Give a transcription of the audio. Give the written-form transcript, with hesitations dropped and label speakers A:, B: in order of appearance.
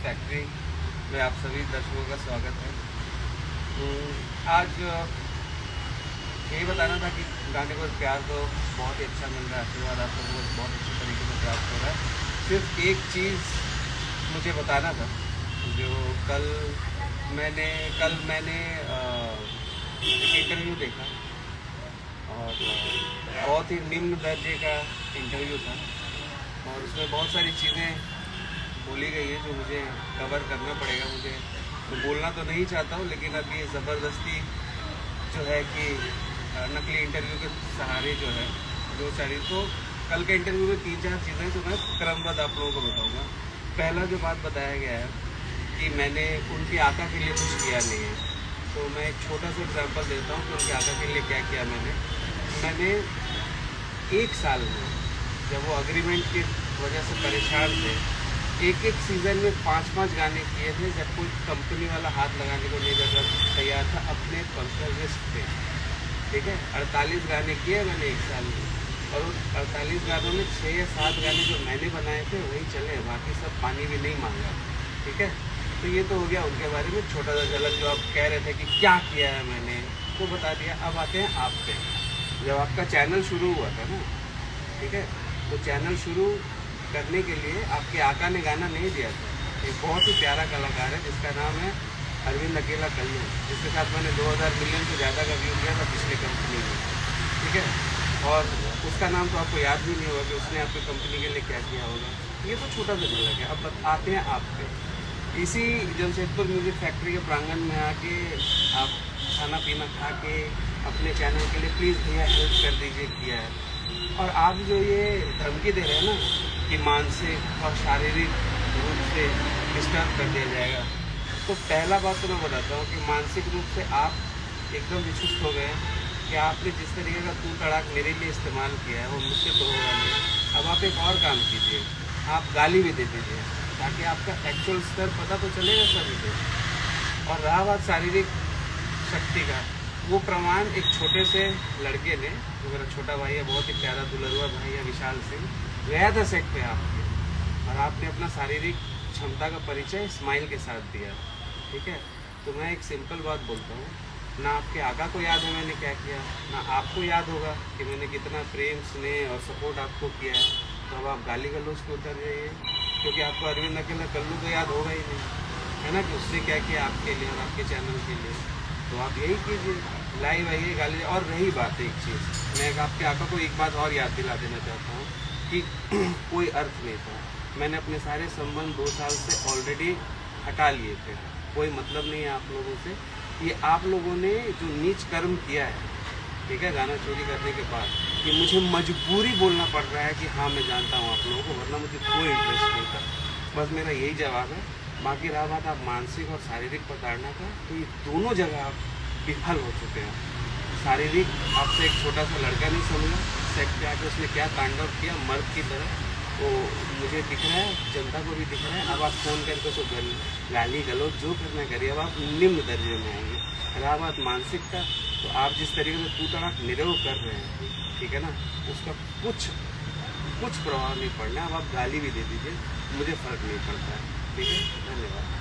A: Factory में आप सभी दर्शकों का स्वागत है। आज यही बताना था कि गाने को प्यार तो बहुत ही अच्छा मिल रहा है, आशीर्वाद आप सबको बहुत अच्छे तरीके से प्राप्त हो रहा है। सिर्फ एक चीज़ मुझे बताना था, जो कल मैंने एक इंटरव्यू देखा और बहुत ही निम्न दर्जे का इंटरव्यू था और उसमें बहुत सारी चीज़ें बोली गई है जो मुझे कवर करना पड़ेगा। मुझे तो बोलना तो नहीं चाहता हूँ, लेकिन अब ये ज़बरदस्ती जो है कि नकली इंटरव्यू के सहारे जो है दो सारी, तो कल के इंटरव्यू में 3-4 चीज़ें तो मैं क्रमबद्ध आप लोगों को बताऊँगा। पहला जो बात बताया गया है कि मैंने उनके आका के लिए कुछ किया नहीं है, तो मैं एक छोटा सा एग्जांपल देता हूँ कि उनके आका के लिए क्या किया मैंने 1 साल में, जब वो एग्रीमेंट की वजह से परेशान थे, एक सीज़न में 5-5 गाने किए थे, जब कोई कंपनी वाला हाथ लगाने को नहीं तैयार था, अपने पर्सनल रिस्क पे। ठीक है, 48 गाने किए मैंने 1 साल में, और उन 48 गानों में 6 या 7 गाने जो मैंने बनाए थे वही चले, बाकी सब पानी भी नहीं मांगा। ठीक है, तो ये तो हो गया उनके बारे में छोटा सा झलक। जो आप कह रहे थे कि क्या किया है मैंने, वो बता दिया। अब आते हैं आप पे। जब आपका चैनल शुरू हुआ था ना, ठीक है, तो चैनल शुरू करने के लिए आपके आका ने गाना नहीं दिया था। एक बहुत ही प्यारा कलाकार है जिसका नाम है अरविंद अकेला कल्लू, जिसके साथ मैंने 2000 मिलियन से ज़्यादा का व्यू किया था पिछले कंपनी में। ठीक है, और उसका नाम तो आपको याद भी नहीं होगा कि उसने आपकी कंपनी के लिए क्या किया होगा। ये तो छोटा सा झलक है। अब आते हैं आप पे। इसी जमशेदपुर म्यूज़िक फैक्ट्री के प्रांगण में आके आप खाना पीना खा के अपने चैनल के लिए प्लीज़ भैया हेल्प कर दीजिए किया है। और आप जो ये धमकी दे रहे हैं ना कि मानसिक और शारीरिक रूप से डिस्टर्ब कर दिया जाएगा, तो पहला बात तो मैं बताता हूँ कि मानसिक रूप से आप एकदम विचलित हो गए कि आपने जिस तरीके का तू तड़ाक मेरे लिए इस्तेमाल किया है वो मुझसे तो होगा नहीं। अब आप एक और काम कीजिए, आप गाली भी दे दीजिए ताकि आपका एक्चुअल स्तर पता तो चलेगा सभी को। और रहा बात शारीरिक शक्ति का, वो प्रमाण एक छोटे से लड़के ने, जो मेरा छोटा भाई है, बहुत ही प्यारा दुलरुआ भाई है विशाल सिंह, गया था सेट पे आपके, और आपने अपना शारीरिक क्षमता का परिचय स्माइल के साथ दिया। ठीक है, तो मैं एक सिंपल बात बोलता हूँ, ना आपके आका को याद है मैंने क्या किया, ना आपको याद होगा कि मैंने कितना प्रेम स्नेह और सपोर्ट आपको किया है। तो अब आप गाली गलौज पे उतर जाइए, क्योंकि आपको अरविंद अकेला कल्लू तो याद होगा ही नहीं, है ना, कि उसने क्या किया आपके लिए और आपके चैनल के लिए। तो आप यही कीजिए, लाइव आइए, गाली। और रही बात एक चीज़, मैं आपके आका को एक बात और याद दिला देना चाहता हूँ कि कोई अर्थ नहीं था। मैंने अपने सारे संबंध 2 साल से ऑलरेडी हटा लिए थे, कोई मतलब नहीं है आप लोगों से। ये आप लोगों ने जो नीच कर्म किया है, ठीक है, गाना चोरी करने के बाद, ये मुझे मजबूरी बोलना पड़ रहा है कि हाँ मैं जानता हूँ आप लोगों को, वरना मुझे कोई इंटरेस्ट नहीं था। बस मेरा यही जवाब है। बाकी रहा बात आप मानसिक और शारीरिक प्रताड़ना का, तो ये दोनों जगह आप विफल हो चुके हैं। शारीरिक आपसे एक छोटा सा लड़का नहीं समझा, सेट पे आके उसने क्या तांडव किया मर्द की तरह, वो मुझे दिख रहा है, जनता को भी दिख रहा है। अब आप फ़ोन करके उसको गाली गलौज जो करना करिए, अब आप निम्न दर्जे में आएंगे। रहा बात मानसिक का, तो आप जिस तरीके से तू तड़ाक निरोग कर रहे हैं, ठीक है ना, उसका कुछ प्रभाव नहीं पड़ना। अब आप गाली भी दे दीजिए, मुझे फ़र्क नहीं पड़ता है। ठीक है, धन्यवाद।